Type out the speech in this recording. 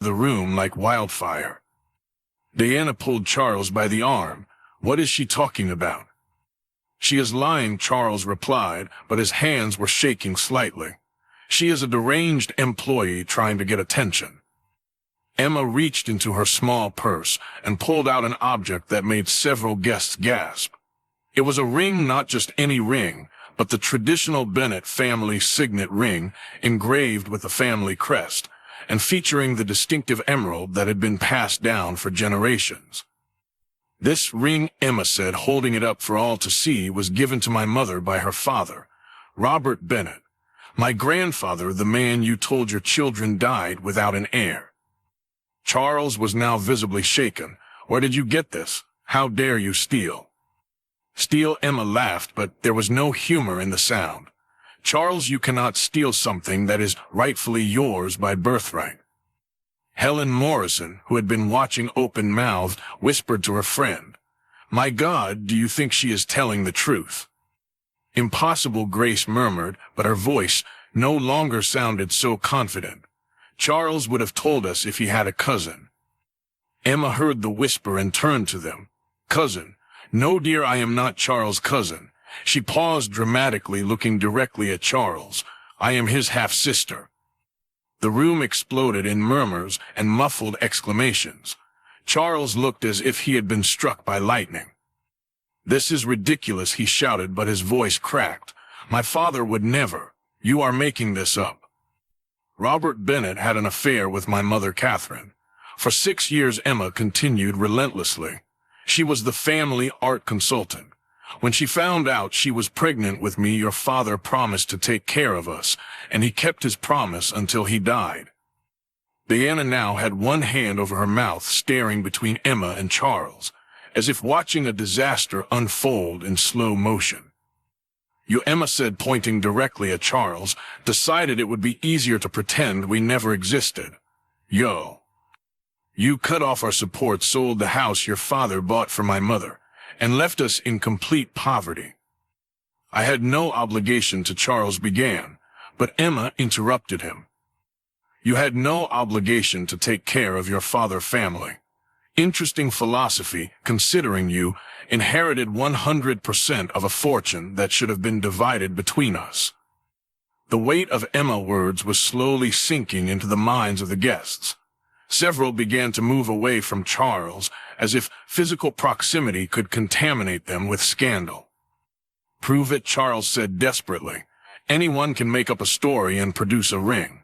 the room like wildfire. Diana pulled Charles by the arm. "What is she talking about?" "She is lying," Charles replied, but his hands were shaking slightly. "She is a deranged employee trying to get attention." Emma reached into her small purse and pulled out an object that made several guests gasp. It was a ring, not just any ring, but the traditional Bennett family signet ring, engraved with the family crest, and featuring the distinctive emerald that had been passed down for generations. "This ring," Emma said, holding it up for all to see, "was given to my mother by her father, Robert Bennett. My grandfather, the man you told your children died without an heir." Charles was now visibly shaken. "Where did you get this? How dare you steal?" "Steal?" Emma laughed, but there was no humor in the sound. "Charles, you cannot steal something that is rightfully yours by birthright." Helen Morrison, who had been watching open-mouthed, whispered to her friend, "My God, do you think she is telling the truth?" "Impossible," Grace murmured, but her voice no longer sounded so confident. "Charles would have told us if he had a cousin." Emma heard the whisper and turned to them. "Cousin? No, dear, I am not Charles' cousin." She paused dramatically, looking directly at Charles. "I am his half-sister." The room exploded in murmurs and muffled exclamations. Charles looked as if he had been struck by lightning. "This is ridiculous," he shouted, but his voice cracked. "My father would never. You are making this up." "Robert Bennett had an affair with my mother, Catherine. For 6 years," Emma continued relentlessly. "She was the family art consultant. When she found out she was pregnant with me, your father promised to take care of us, and he kept his promise until he died." Diana now had one hand over her mouth, staring between Emma and Charles, as if watching a disaster unfold in slow motion. "You," Emma said, pointing directly at Charles, "decided it would be easier to pretend we never existed. You cut off our support, sold the house your father bought for my mother, and left us in complete poverty." "I had no obligation to," Charles began, but Emma interrupted him. "You had no obligation to take care of your father's family. Interesting philosophy, considering you inherited 100% of a fortune that should have been divided between us." The weight of Emma's words was slowly sinking into the minds of the guests. Several began to move away from Charles, as if physical proximity could contaminate them with scandal. "Prove it," Charles said desperately. "Anyone can make up a story and produce a ring."